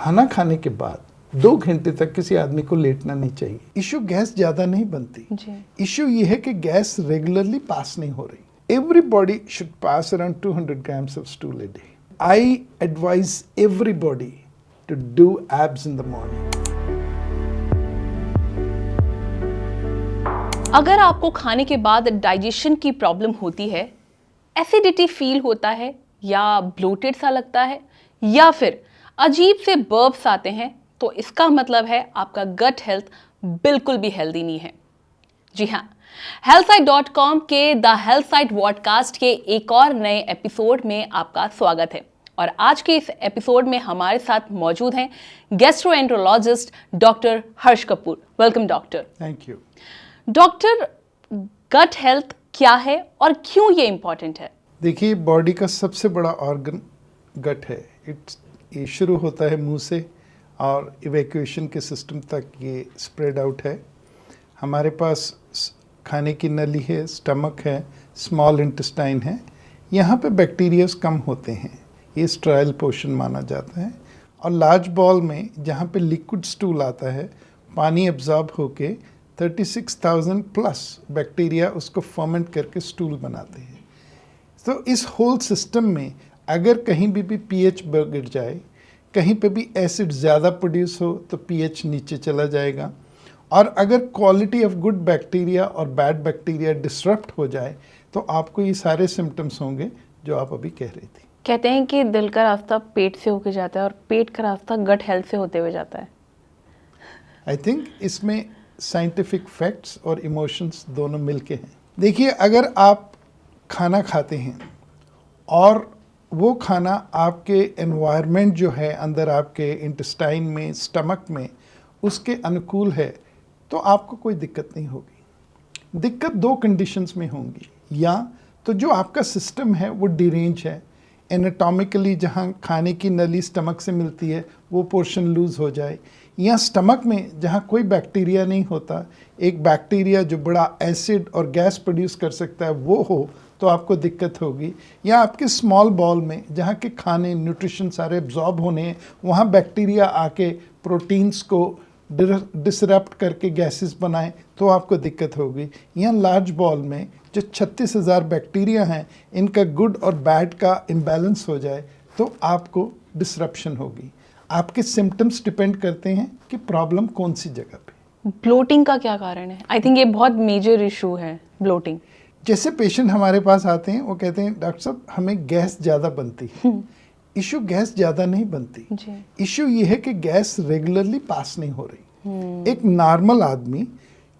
खाना खाने के बाद 2 घंटे तक किसी आदमी को लेटना नहीं चाहिए। इशू गैस ज़्यादा नहीं बनती, इशू ये है कि गैस रेगुलरली पास नहीं हो रही। Everybody should pass around 200 grams of stool a day. I advise everybody to do abs in the morning. अगर आपको खाने के बाद डाइजेशन की प्रॉब्लम होती है, एसिडिटी फील होता है या ब्लोटेड सा लगता है या फिर अजीब से बर्ब्स आते हैं, तो इसका मतलब है आपका गट हेल्थ बिल्कुल भी हेल्दी नहीं है। जी हाँ, healthsite.com के द हेल्थ साइट पॉडकास्ट के एक और नए एपिसोड में आपका स्वागत है। और आज के इस एपिसोड में हमारे साथ मौजूद हैं gastroenterologist doctor Harsh Kapoor. Welcome doctor. Thank you. Doctor, gut health क्या है और क्यों ये इंपॉर्टेंट है? देखिए, बॉडी का सबसे बड़ा ऑर्गन गट है। ये शुरू होता है मुंह से और इवैक्यूएशन के सिस्टम तक ये स्प्रेड आउट है। हमारे पास खाने की नली है, स्टमक है, स्मॉल इंटेस्टाइन है। यहाँ पे बैक्टीरियाज कम होते हैं, ये स्ट्रायल पोर्शन माना जाता है। और लार्ज बॉल में जहाँ पे लिक्विड स्टूल आता है, पानी एब्जॉर्ब होके 36,000 प्लस बैक्टीरिया उसको फर्मेंट करके स्टूल बनाते हैं। तो इस होल सिस्टम में अगर कहीं भी पीएच गिर जाए, कहीं पे भी एसिड ज़्यादा प्रोड्यूस हो तो पीएच नीचे चला जाएगा। और अगर क्वालिटी ऑफ गुड बैक्टीरिया और बैड बैक्टीरिया डिसरप्ट हो जाए तो आपको ये सारे सिम्टम्स होंगे जो आप अभी कह रही थी। कहते हैं कि दिल का रास्ता पेट से होके जाता है और पेट का रास्ता गट हेल्थ से होते हुए जाता है। आई थिंक इसमें साइंटिफिक फैक्ट्स और इमोशंस दोनों मिलके हैं। देखिए, अगर आप खाना खाते हैं और वो खाना आपके एनवायरनमेंट जो है अंदर आपके इंटेस्टाइन में, स्टमक में, उसके अनुकूल है तो आपको कोई दिक्कत नहीं होगी। दिक्कत 2 कंडीशंस में होंगी। या तो जो आपका सिस्टम है वो डिरेंज है, एनाटॉमिकली जहाँ खाने की नली स्टमक से मिलती है वो पोर्शन लूज हो जाए, या स्टमक में जहाँ कोई बैक्टीरिया नहीं होता, एक बैक्टीरिया जो बड़ा एसिड और गैस प्रोड्यूस कर सकता है वो हो तो आपको दिक्कत होगी। या आपके स्मॉल बॉल में जहाँ के खाने न्यूट्रिशन सारे एब्जॉर्ब होने हैं, वहाँ बैक्टीरिया आके प्रोटीन्स को डिसरप्ट करके गैसेस बनाए तो आपको दिक्कत होगी। या लार्ज बॉल में जो 36,000 बैक्टीरिया हैं, इनका गुड और बैड का इम्बैलेंस हो जाए तो आपको डिसरप्शन होगी। आपके सिम्टम्स डिपेंड करते हैं कि प्रॉब्लम कौन सी जगह पे। ब्लोटिंग का क्या कारण है? आई थिंक ये बहुत मेजर इशू है ब्लोटिंग। जैसे पेशेंट हमारे पास आते हैं, वो कहते हैं डॉक्टर साहब हमें गैस ज़्यादा बनती है। इशू गैस ज़्यादा नहीं बनती, इशू ये है कि गैस रेगुलरली पास नहीं हो रही। एक नॉर्मल आदमी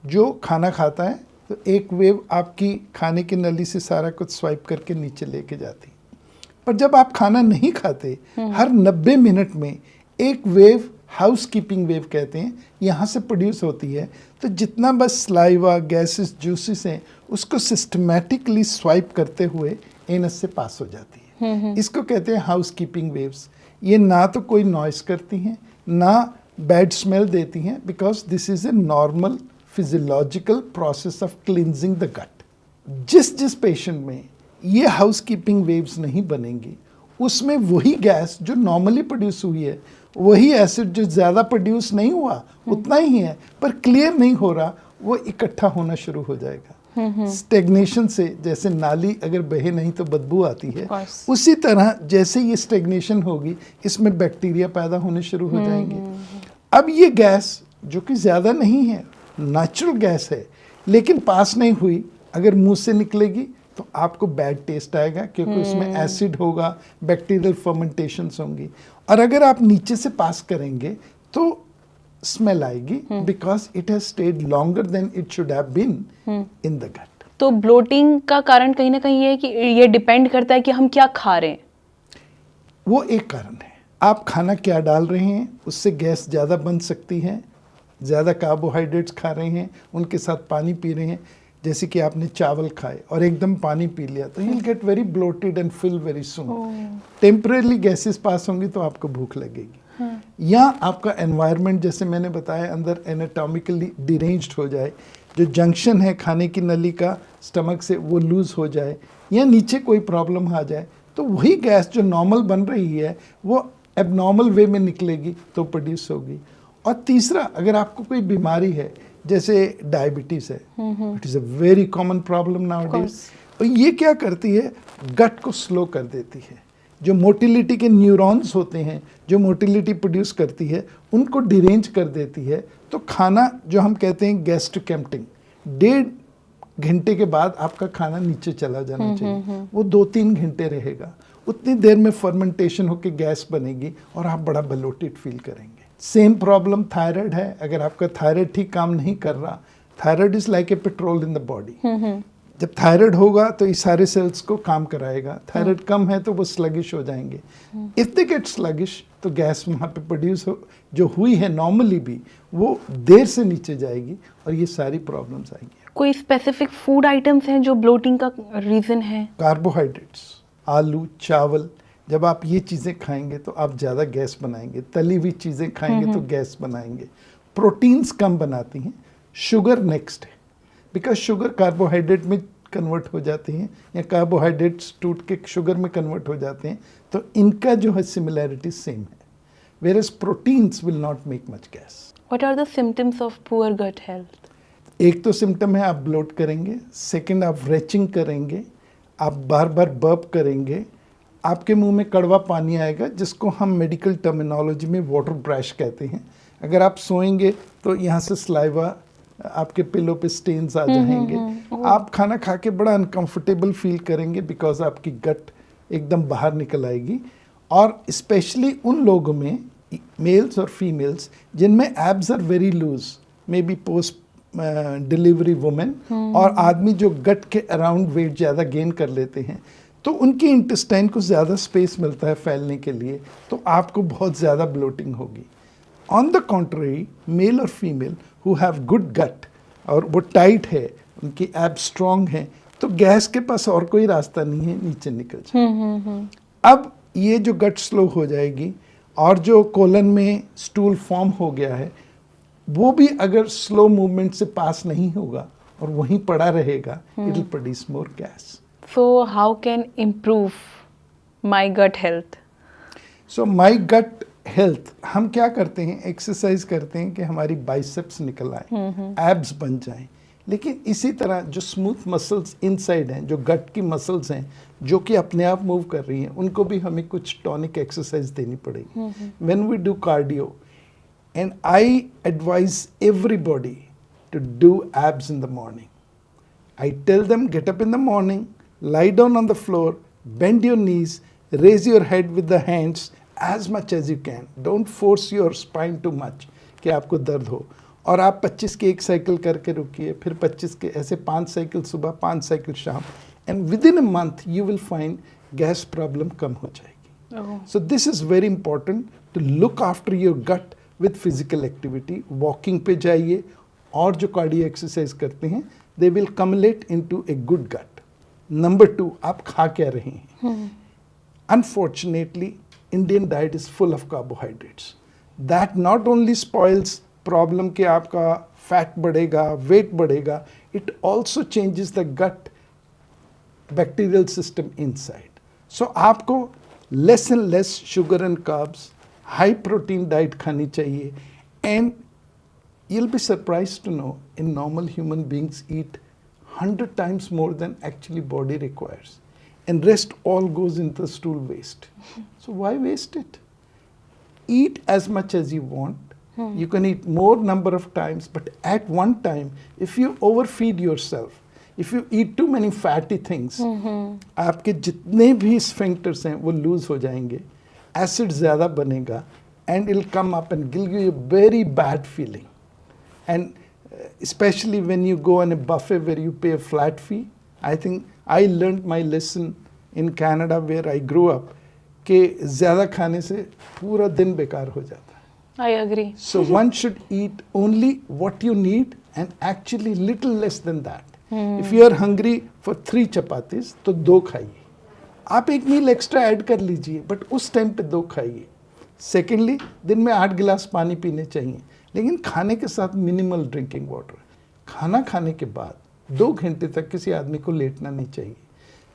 जो खाना खाता है तो एक वेव आपकी खाने की नली से सारा कुछ स्वाइप करके नीचे लेके जाती, पर जब आप खाना नहीं खाते, हर 90 मिनट में एक वेव, हाउस कीपिंग वेव कहते हैं, यहाँ से प्रोड्यूस होती है। तो जितना बस स्लाइवा, गैसेस, जूसेस हैं, उसको सिस्टमैटिकली स्वाइप करते हुए एनस से पास हो जाती है। इसको कहते हैं हाउस कीपिंग वेव्स। ये ना तो कोई नॉइस करती हैं, ना बैड स्मेल देती हैं, because this is a normal physiological process of cleansing the gut. जिस पेशेंट में ये हाउस कीपिंग वेव्स नहीं बनेंगी, उसमें वही गैस जो नॉर्मली प्रोड्यूस हुई है, वही एसिड जो ज़्यादा प्रोड्यूस नहीं हुआ उतना ही है पर क्लियर नहीं हो रहा, वो इकट्ठा होना शुरू हो जाएगा। स्टेग्नेशन से, जैसे नाली अगर बहे नहीं तो बदबू आती है, उसी तरह जैसे ये स्टेग्नेशन होगी, इसमें बैक्टीरिया पैदा होने शुरू हो जाएंगे। अब ये गैस जो कि ज़्यादा नहीं है, नेचुरल गैस है, लेकिन पास नहीं हुई, अगर मुंह से निकलेगी तो आपको बैड टेस्ट आएगा क्योंकि उसमें एसिड होगा, बैक्टीरियल फर्मेंटेशंस होंगी। और अगर आप नीचे से पास करेंगे तो स्मेल आएगी, because it has stayed longer than it should have been in the gut. तो ब्लोटिंग का कारण कहीं ना कहीं ये है कि ये डिपेंड करता है कि हम क्या खा रहे हैं। वो एक कारण है, आप खाना क्या डाल रहे हैं, उससे गैस ज़्यादा बन सकती है। ज़्यादा कार्बोहाइड्रेट्स खा रहे हैं, उनके साथ पानी पी रहे हैं, जैसे कि आपने चावल खाए और एकदम पानी पी लिया तो you'll get very bloated and fill very soon. Temporarily gases pass होंगी तो आपको भूख लगेगी। या आपका एनवायरनमेंट, जैसे मैंने बताया, अंदर एनाटॉमिकली डिरेंज्ड हो जाए, जो जंक्शन है खाने की नली का स्टमक से वो लूज हो जाए, या नीचे कोई प्रॉब्लम आ जाए, तो वही गैस जो नॉर्मल बन रही है वो एबनॉर्मल वे में निकलेगी तो प्रोड्यूस होगी। और तीसरा, अगर आपको कोई बीमारी है जैसे डायबिटीज़ है, it is a very common problem nowadays, और ये क्या करती है, गट को स्लो कर देती है। जो मोटिलिटी के न्यूरॉन्स होते हैं जो मोटिलिटी प्रोड्यूस करती है उनको डिरेंज कर देती है। तो खाना जो हम कहते हैं गैस्ट्रिक एम्प्टिंग, 1.5 घंटे के बाद आपका खाना नीचे चला जाना चाहिए, वो 2-3 घंटे रहेगा। उतनी देर में फर्मेंटेशन होकर गैस बनेगी और आप बड़ा ब्लोटेड फील करेंगे। सेम प्रॉब्लम थायराइड है। अगर आपका थायराइड ठीक काम नहीं कर रहा, thyroid is like a petrol in the body. जब थायराइड होगा तो ये सारे सेल्स को काम कराएगा, थायराइड कम है तो वो स्लगिश हो जाएंगे। इफ दे गेट स्लगिश तो गैस वहाँ पे प्रोड्यूस हो जो हुई है नॉर्मली भी, वो देर से नीचे जाएगी और ये सारी प्रॉब्लम्स आएंगी। कोई स्पेसिफिक फूड आइटम्स हैं जो ब्लोटिंग का रीज़न है? कार्बोहाइड्रेट्स, आलू, चावल, जब आप ये चीज़ें खाएंगे तो आप ज़्यादा गैस बनाएंगे। तली हुई चीज़ें खाएंगे तो गैस बनाएंगे। प्रोटीन्स कम बनाती हैं। शुगर नेक्स्ट है, बिकॉज शुगर कार्बोहाइड्रेट में कन्वर्ट हो जाती हैं या कार्बोहाइड्रेट्स टूट के शुगर में कन्वर्ट हो जाते हैं, तो इनका जो है सिमिलैरिटी सेम है, whereas proteins will not make much gas. What are the symptoms of poor gut health? एक तो सिम्टम है आप ब्लोट करेंगे, सेकंड आप रेचिंग करेंगे, आप बार बार बर्प करेंगे, आपके मुंह में कड़वा पानी आएगा जिसको हम मेडिकल टर्मिनोलॉजी में वाटर ब्रश कहते हैं। अगर आप सोएंगे तो यहाँ से स्लाइवा आपके पिलो पे स्टेन्स आ जाएंगे। आप खाना खा के बड़ा अनकंफर्टेबल फील करेंगे बिकॉज आपकी गट एकदम बाहर निकल आएगी। और स्पेशली उन लोगों में, मेल्स और फीमेल्स, जिनमें abs are very loose, may be post delivery women, और आदमी जो गट के अराउंड वेट ज़्यादा गेन कर लेते हैं, तो उनके इंटेस्टाइन को ज़्यादा स्पेस मिलता है फैलने के लिए, तो आपको बहुत ज़्यादा ब्लोटिंग होगी। ऑन द कॉन्ट्ररी, मेल और फीमेल हु हैव गुड गट और वो टाइट है, उनकी एब स्ट्रॉन्ग है, तो गैस के पास और कोई रास्ता नहीं है, नीचे निकल जाए। अब ये जो गट स्लो हो जाएगी और जो कोलन में स्टूल फॉर्म हो गया है, वो भी अगर स्लो मूवमेंट से पास नहीं होगा और वहीं पड़ा रहेगा, it will produce more gas. So how can improve my gut health? So my gut health, हम क्या करते हैं, एक्सरसाइज करते हैं कि हमारी बाइसेप्स निकल आए, एब्स बन जाएं। लेकिन इसी तरह जो स्मूथ मसल्स इनसाइड हैं, जो गट की मसल्स हैं जो कि अपने आप मूव कर रही हैं, उनको भी हमें कुछ टॉनिक एक्सरसाइज देनी पड़ेगी। When we do cardio, and I advise everybody to do abs in the morning. I tell them, get up in the morning, lie down on the floor, bend your knees, raise your head with the hands as much as you can. Don't force your spine too much कि आपको दर्द हो। और आप 25 के एक cycle करके रुकिए, फिर 25 के ऐसे 5 साइकिल सुबह, 5 साइकिल शाम, and within a month you will find gas problem कम हो जाएगी। So this is very important to look after your gut with physical activity. Walking पे जाइए और जो कार्डियो एक्सरसाइज करते हैं, they will accumulate into a good gut. Number 2, आप खा क्या रहे हैं? Unfortunately, Indian diet is full of carbohydrates. That not only spoils problem कि आपका फैट बढ़ेगा, वेट बढ़ेगा, it also changes the gut bacterial system inside. So आपको less and less sugar and carbs, high protein diet खानी चाहिए, and you'll be surprised to know in normal human beings eat 100 times more than actually body requires, and rest all goes into stool waste. So why waste it? Eat as much as you want. You can eat more number of times, but at one time, if you overfeed yourself, if you eat too many fatty things, आपके जितने भी sphincters हैं वो loose हो जाएंगे, acid ज़्यादा बनेगा, and it'll come up and give you a very bad feeling. And especially when you go on a buffet where you pay a flat fee, I think I learned my lesson in Canada where I grew up, कि ज़्यादा खाने से पूरा दिन बेकार हो जाता है। I agree. So one should eat only what you need and actually little less than that. If you are hungry for 3 chapatis, तो 2 खाइए। आप एक मील एक्स्ट्रा ऐड कर लीजिए, बट उस टाइम पे 2 खाइए। सेकेंडली, दिन में 8 गिलास पानी पीने चाहिए, लेकिन खाने के साथ मिनिमल ड्रिंकिंग वाटर। खाना खाने के बाद 2 घंटे तक किसी आदमी को लेटना नहीं चाहिए,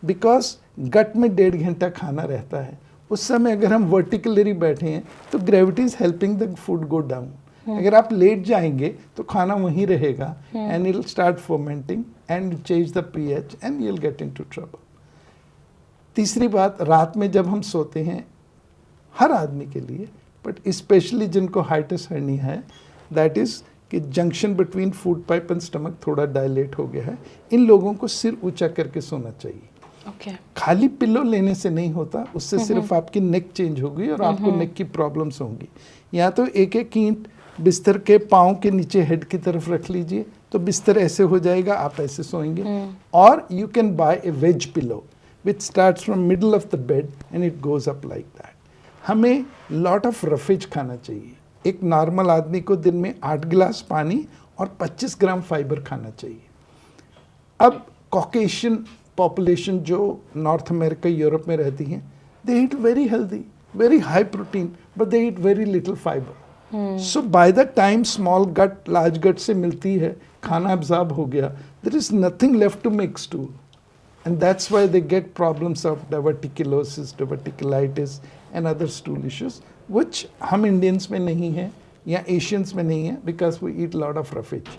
बिकॉज गट में 1.5 घंटा खाना रहता है, उस समय अगर हम वर्टिकली बैठे हैं तो gravity is helping the food go down. अगर आप लेट जाएंगे तो खाना वहीं रहेगा and it will start fermenting and change the pH and you will get into trouble. तीसरी बात, रात में जब हम सोते हैं, हर आदमी के लिए बट स्पेशली जिनको हाइटिस हर्निया है, दैट इज कि junction between food pipe and stomach थोड़ा डायलेट हो गया है, इन लोगों को सिर ऊंचा करके सोना चाहिए। Okay. खाली पिलो लेने से नहीं होता, उससे सिर्फ आपकी नेक चेंज होगी और आपको नेक की प्रॉब्लम्स होंगी। या तो एक एक ईंट बिस्तर के पाँव के नीचे हेड की तरफ रख लीजिए तो बिस्तर ऐसे हो जाएगा, आप ऐसे सोएंगे। और you can buy a wedge pillow which starts from middle of the bed and it goes up like that. हमें लॉट ऑफ रफेज खाना चाहिए। एक नॉर्मल आदमी को दिन में 8 गिलास पानी और 25 ग्राम फाइबर खाना चाहिए। अब कॉकेशियन पॉपुलेशन जो नॉर्थ अमेरिका यूरोप में रहती हैं, they eat very healthy, very high protein, but they eat very little fibre. So by the time small gut large gut से मिलती है, खाना एब्जॉर्ब हो गया, there is nothing left to make stool and that's why they get problems of diverticulosis, diverticulitis and other stool issues, which हम Indians में नहीं है या एशियंस में नहीं है, because we eat lot of roughage.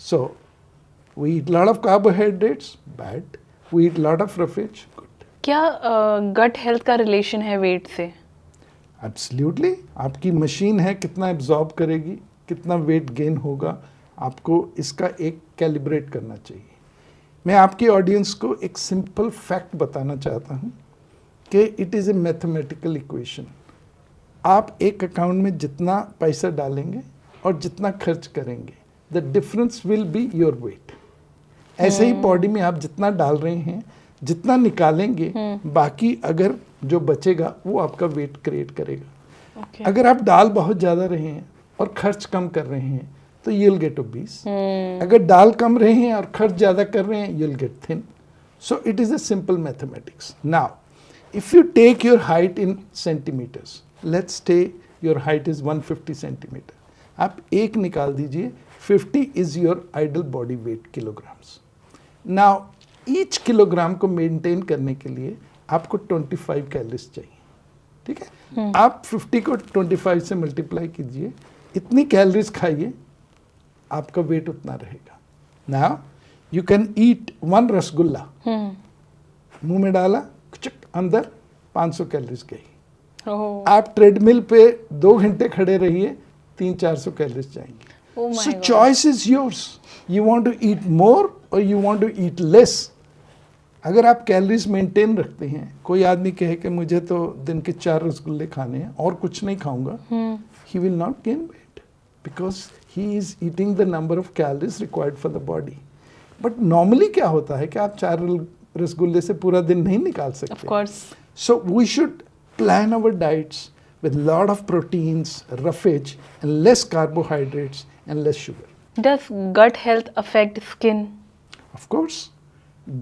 So we eat lot of carbohydrates, bad, we eat lot of roughage, good. क्या gut health का रिलेशन है वेट से? Absolutely. आपकी मशीन है, कितना एब्जॉर्ब करेगी, कितना वेट गेन होगा, आपको इसका एक कैलिब्रेट करना चाहिए। मैं आपकी ऑडियंस को एक सिंपल फैक्ट बताना चाहता हूँ कि it is a mathematical equation. आप एक अकाउंट में जितना पैसा डालेंगे और जितना खर्च करेंगे, the difference will be your weight. ऐसे ही बॉडी में आप जितना डाल रहे हैं, जितना निकालेंगे, बाकी अगर जो बचेगा वो आपका वेट क्रिएट करेगा। Okay. अगर आप डाल बहुत ज़्यादा रहे हैं और खर्च कम कर रहे हैं तो यू विल गेट ओबीस। अगर डाल कम रहे हैं और खर्च ज़्यादा कर रहे हैं, you will get thin. So it is a simple mathematics. Now if you take your height in centimetres, let's take your height is 150 centimetre, आप एक निकाल दीजिए, 50 is your ideal body weight kilograms. Now each kilogram को maintain करने के लिए आपको 25 calories चाहिए, ठीक है? आप 50 को 25 से मल्टीप्लाई कीजिए, इतनी कैलोरीज खाइए, आपका वेट उतना रहेगा। Now you can eat 1 rasgulla, मुंह में डाला, चक अंदर 500 कैलोरीज गई। आप ट्रेडमिल पे 2 घंटे खड़े रहिए, 300-400 कैलोरीज जाएंगे। So choice is yours. You want to eat more or you want to eat less. अगर आप कैलोरीज मेंटेन रखते हैं, कोई आदमी कहे कि मुझे तो दिन के 4 रसगुल्ले खाने हैं और कुछ नहीं खाऊंगा, he will not gain weight because he is eating the number of calories required for the body. But normally क्या होता है कि आप 4 रसगुल्ले से पूरा दिन नहीं निकाल सकते। Of course. So we should plan our diets with lot of proteins, roughage, and less carbohydrates and less sugar. Does gut health affect skin? Of course,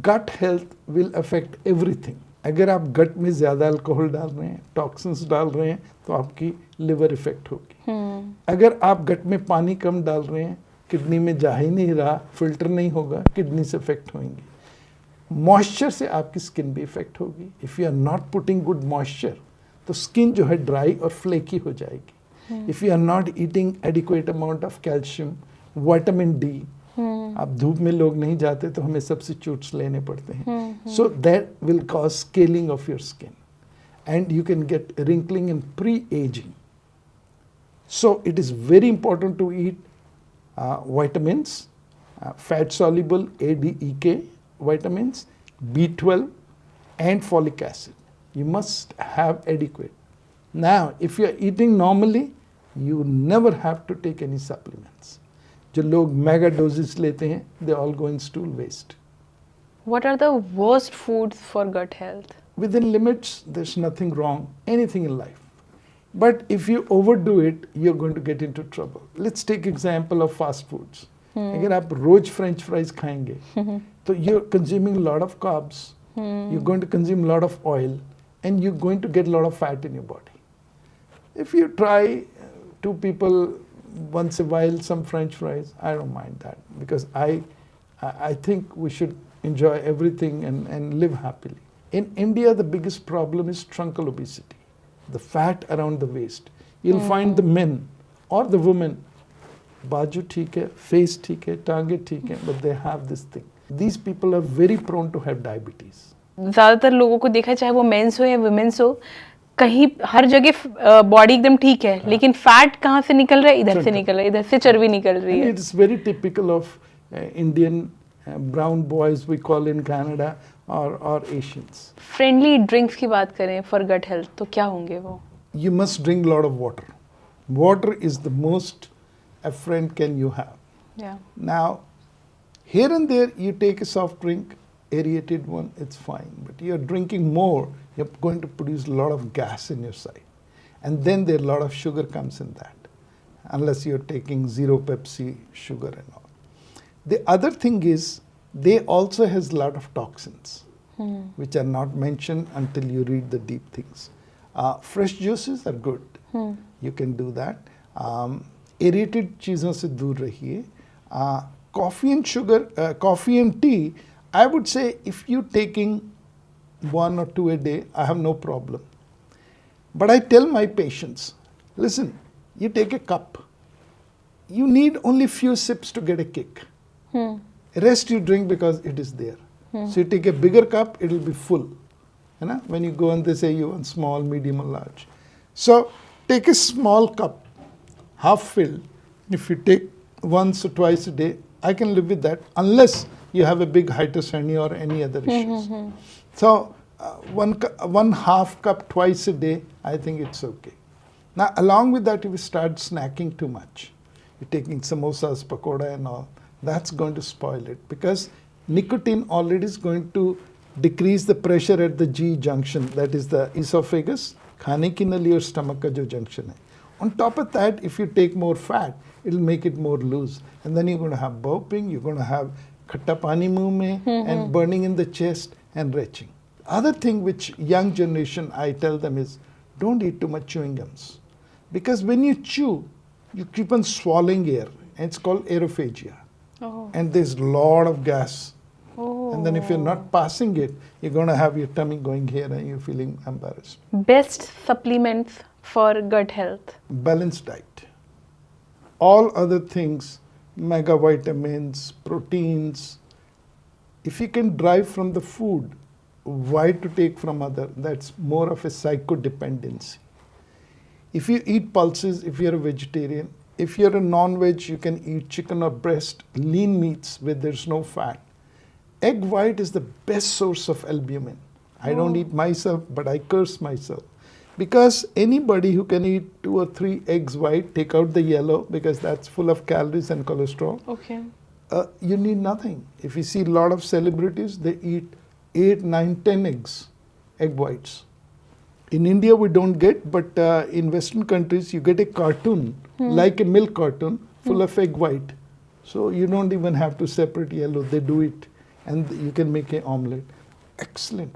gut health will affect everything. अगर आप गट में ज़्यादा alcohol डाल रहे हैं, toxins डाल रहे हैं, तो आपकी लिवर इफेक्ट होगी। अगर आप गट में पानी कम डाल रहे हैं, किडनी में जा ही नहीं रहा, फिल्टर नहीं होगा, किडनी से इफेक्ट होंगी। मॉइस्चर से आपकी स्किन भी इफेक्ट होगी। If you are not putting good moisture, तो स्किन जो है ड्राई और फ्लेकी हो जाएगी। If you are not eating adequate amount of calcium, vitamin D, आप धूप में लोग नहीं जाते तो हमें सब्स्टिट्यूट्स लेने पड़ते हैं, so that will cause scaling of your skin and you can get wrinkling and pre ageing. So it is very important to eat vitamins, fat soluble ADEK vitamins, B12 and folic acid. You must have adequate. Now, if you are eating normally, you never have to take any supplements. जो लोग mega doses लेते हैं, they all go in stool waste. What are the worst foods for gut health? Within limits, there's nothing wrong, anything in life. But if you overdo it, you're going to get into trouble. Let's take example of fast foods. अगर आप रोज French fries खाएंगे, तो you're consuming a lot of carbs, you're going to consume a lot of oil, and you're going to get a lot of fat in your body. If you try 2 people once a while some French fries, I don't mind that, because I think we should enjoy everything and live happily. In India, the biggest problem is truncal obesity. the fat around the waist. You'll find the men or the women, बाजू ठीक है, face ठीक है, टांगे ठीक है, but they have this thing. These people are very prone to have diabetes. ज्यादातर लोगों को देखा, चाहे वो मेंस हो या वुमेन्स हो, कहीं हर जगह बॉडी एकदम ठीक है, लेकिन फैट कहाँ से निकल रहा है? इधर से निकल रहा है, इधर से चर्बी निकल रही है. And it's very typical of Indian brown boys we call in Canada or Asians. Friendly drinks की बात करें फॉर गट हेल्थ, तो क्या होंगे वो? You must drink a lot of water. Water is the most a friend can you have. Yeah. Now, here and there you take a soft drink, aerated one, it's fine. But you're drinking more, you're going to produce a lot of gas in your side. And then there a lot of sugar comes in that, unless you're taking zero Pepsi sugar and all. The other thing is, they also has a lot of toxins, which are not mentioned until you read the deep things. Fresh juices are good. You can do that. Aerated चीज़ों से दूर रहिए. Coffee and sugar, coffee and tea, I would say if you're taking 1 or 2 a day, I have no problem. But I tell my patients, listen, you take a cup. You need only few sips to get a kick. Rest you drink because it is there. So you take a bigger cup, it will be full. You know, when you go and they say you want small, medium or large. So take a small cup, half filled. If you take once or twice a day, I can live with that, unless you have a big hypertension or any other issues. So one half cup twice a day, I think it's okay. Now along with that, if you start snacking too much, you're taking samosas, pakoda and all, that's going to spoil it, because nicotine already is going to decrease the pressure at the G junction, that is the esophagus, खाने की नली और stomach का जो junction है. On top of that, if you take more fat, it'll make it more loose. And then you're going to have burping, you're going to have khatta pani muh mein, and burning in the chest and retching. Other thing which young generation I tell them is, don't eat too much chewing gums. Because when you chew, you keep on swallowing air, and it's called aerophagia. Oh. And there's a lot of gas. Oh. And then if you're not passing it, you're going to have your tummy going here and you're feeling embarrassed. Best supplements for gut health? Balanced diet. All other things, mega vitamins, proteins, if you can derive from the food, why to take from other? That's more of a psychodependency. If you eat pulses, if you're a vegetarian, if you're a non-veg, you can eat chicken or breast, lean meats where there's no fat. Egg white is the best source of albumin. I don't eat myself, but I curse myself. Because anybody who can eat 2 or 3 eggs white, take out the yellow because that's full of calories and cholesterol. Okay. You need nothing. If you see a lot of celebrities, they eat 8, 9, 10 eggs, egg whites. In India, we don't get, but in Western countries, you get a cartoon, like a milk cartoon, full of egg white. So you don't even have to separate yellow. They do it, and you can make an omelette. Excellent.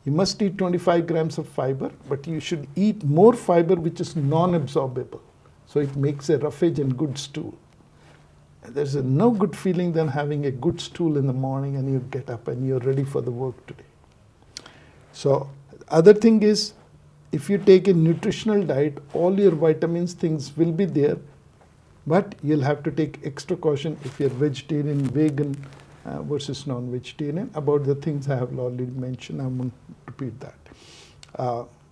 You must eat 25 grams of fiber, but you should eat more fiber which is non-absorbable. So it makes a roughage and good stool. There's no good feeling than having a good stool in the morning and you get up and you're ready for the work today. So other thing is, if you take a nutritional diet, all your vitamins, things will be there, but you'll have to take extra caution if you're vegetarian, vegan, versus non-vegetarian. About the things I have already mentioned, I won't repeat that.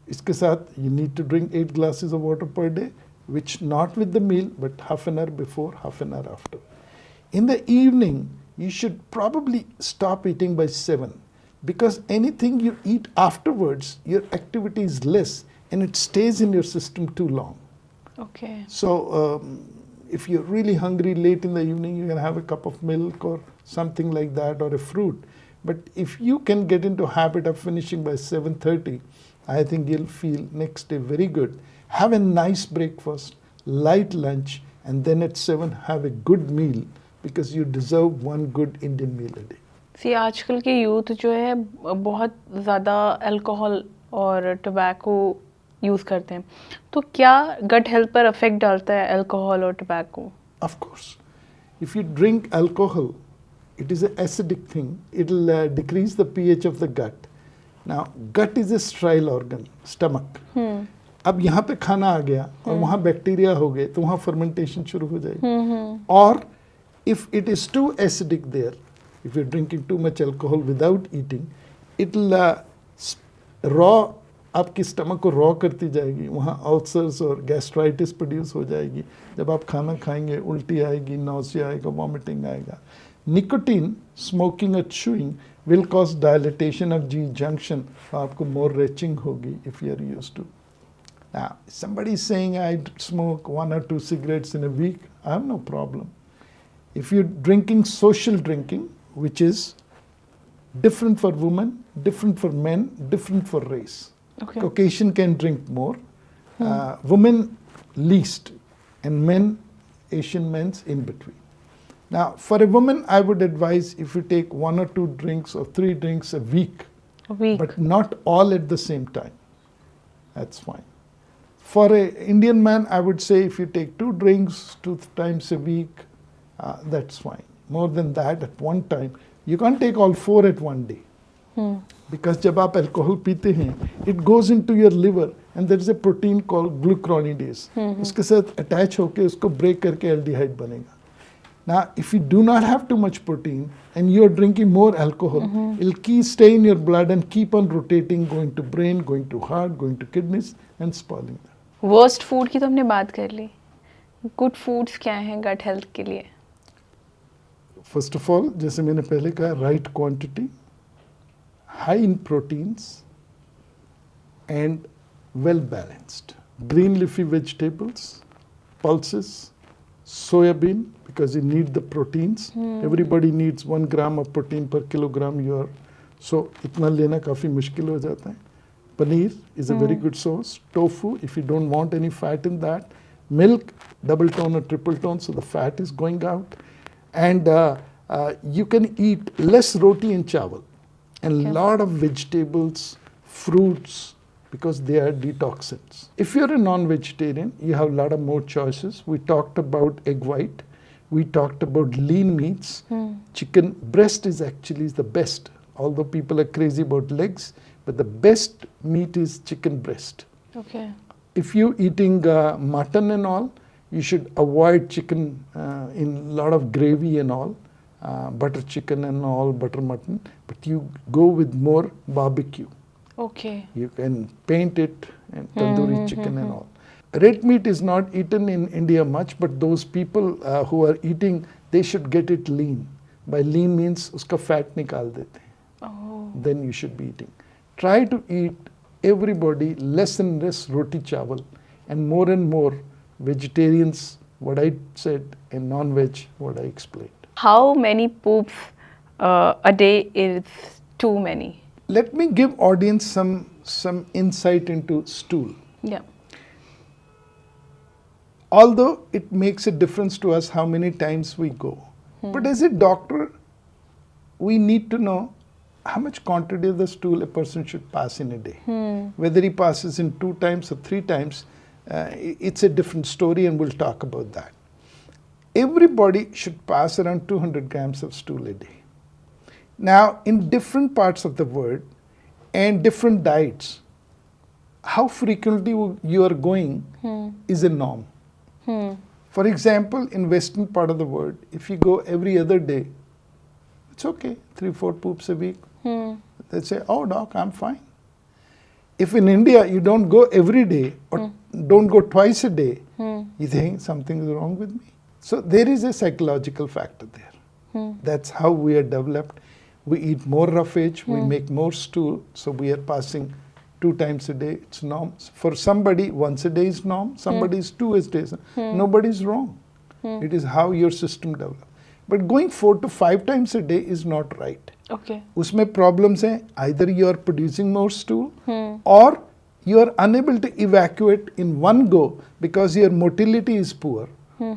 Iske saath, you need to drink 8 glasses of water per day, which not with the meal, but half an hour before, half an hour after. In the evening, you should probably stop eating by 7, because anything you eat afterwards, your activity is less and it stays in your system too long. Okay. So if you're really hungry late in the evening, you can have a cup of milk or something like that, or a fruit. But if you can get into habit of finishing by 7:30, I think you'll feel next day very good. Have a nice breakfast, light lunch, and then at 7 have a good meal, because you deserve one good Indian meal a day. सी आजकल के youth जो है बहुत ज़्यादा alcohol और tobacco use करते हैं, तो क्या गट हेल्थ पर अफेक्ट डालता है अल्कोहल और tobacco? Of course. If you drink alcohol, it is an acidic thing. It will decrease the pH of the gut. Now gut is a sterile organ, stomach. अब यहाँ पे खाना आ गया और वहाँ बैक्टीरिया हो गए तो वहाँ फर्मेंटेशन शुरू हो जाएगी। और if it is too acidic there, if you drinking too much alcohol without eating, it raw आपकी स्टमक को रॉ करती जाएगी, वहाँ अल्सर्स और गैस्ट्राइटिस प्रोड्यूस हो जाएगी। जब आप खाना खाएंगे उल्टी आएगी, नौसिया आएगा, वॉमिटिंग आएगा। निकोटीन, स्मोकिंग और chewing will cause dilatation of G junction, आपको मोर रेचिंग होगी if you are used to. Now, somebody is saying I smoke 1 or 2 cigarettes in a week, I have no problem. If you're drinking social drinking, which is different for women, different for men, different for race. Okay. Caucasian can drink more, women least, and men, Asian men's in between. Now, for a woman, I would advise if you take 1 or 2 drinks or 3 drinks a week, but not all at the same time. That's fine. For an Indian man, I would say if you take 2 drinks 2 times a week, that's fine. More than that at one time, you can't take all 4 at one day. Because जब आप alcohol पीते हैं, it goes into your liver and there is a protein called glucuronidase. उसके साथ attach होके उसको break करके aldehyde बनेगा. Now, if you do not have too much protein and you are drinking more alcohol, it'll keep stay in your blood and keep on rotating, going to brain, going to heart, going to kidneys and spoiling them. Worst food की तो हमने बात कर ली, good foods क्या हैं gut health के लिए? First of all, जैसे मैंने पहले कहा, right quantity, high in proteins and well balanced. Green leafy vegetables, pulses, soybean, because you need the proteins. Everybody needs 1 gram of protein per kilogram. So इतना लेना काफ़ी मुश्किल हो जाता है। Paneer is a very good source. Tofu, if you don't want any fat in that. Milk, double tone or triple tone, so the fat is going out. And you can eat less roti and chawal, and lot of vegetables, fruits, because they are detoxins. If you're a non-vegetarian, you have a lot of more choices. We talked about egg white. We talked about lean meats. Chicken breast is actually the best, although people are crazy about legs. But the best meat is chicken breast. Okay. If you're eating mutton and all, you should avoid chicken in a lot of gravy and all, butter chicken and all, butter mutton. But you go with more barbecue. Okay. You can paint it and tandoori chicken and all. Red meat is not eaten in India much, but those people who are eating, they should get it lean. By lean means uska fat nikal dete. Oh. Then you should be eating. Try to eat, everybody, less and less roti chawal and more vegetarians, what I said, and non-veg, what I explained. How many poops a day is too many? Let me give audience some insight into stool. Yeah. Although it makes a difference to us how many times we go, but as a doctor, we need to know how much quantity of the stool a person should pass in a day. Whether he passes in 2 times or 3 times, it's a different story, and we'll talk about that. Everybody should pass around 200 grams of stool a day. Now, in different parts of the world and different diets, how frequently you are going is a norm. For example, in western part of the world, if you go every other day, it's okay, 3-4 poops a week. They say, oh doc, I'm fine. If in India you don't go every day or don't go twice a day, you think something is wrong with me. So there is a psychological factor there. That's how we are developed. We eat more roughage, we make more stool, so we are passing 2 times a day. It's norm. For somebody, once a day is norm, somebody is 2 a day. Nobody is wrong. It is how your system develops. But going 4 to 5 times a day is not right. Okay. उसमें problems हैं. Either you are producing more stool, or you are unable to evacuate in one go because your motility is poor,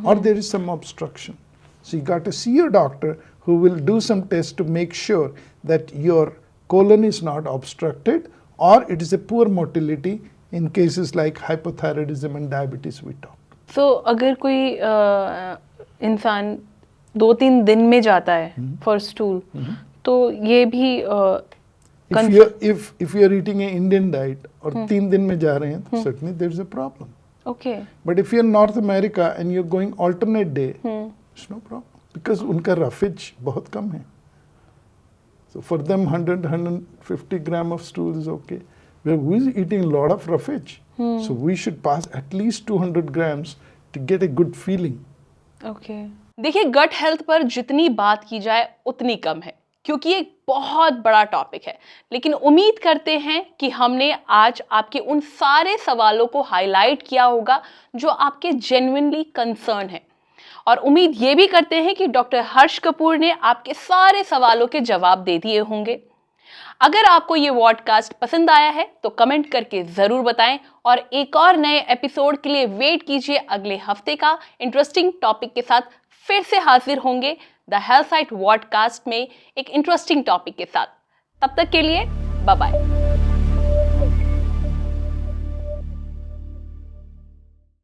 or there is some obstruction. So you got to see your doctor, who will do some tests to make sure that your colon is not obstructed, or it is a poor motility in cases like hypothyroidism and diabetes we talked. So अगर कोई इंसान 2-3 दिन में जाता है for stool, तो ये भी if you are eating an Indian diet और 3 दिन में जा रहे हैं तो certainly there is a problem. Okay. But if you're in North America and you're going alternate day, it's no problem because उनका roughage बहुत कम है. So for them 150 gram of stool is okay. Where who is eating a lot of roughage? So we should pass at least 200 grams to get a good feeling. Okay. देखिए, gut health पर जितनी बात की जाए उतनी कम है क्योंकि एक बहुत बड़ा टॉपिक है, लेकिन उम्मीद करते हैं कि हमने आज आपके उन सारे सवालों को हाईलाइट किया होगा जो आपके जेन्युइनली कंसर्न है, और उम्मीद ये भी करते हैं कि डॉक्टर हर्ष कपूर ने आपके सारे सवालों के जवाब दे दिए होंगे। अगर आपको ये पॉडकास्ट पसंद आया है तो कमेंट करके ज़रूर बताएं, और एक और नए एपिसोड के लिए वेट कीजिए। अगले हफ्ते का इंटरेस्टिंग टॉपिक के साथ फिर से हाजिर होंगे द हेल्थ साइट पॉडकास्ट में एक इंटरेस्टिंग टॉपिक के साथ। तब तक के लिए बाय बाय।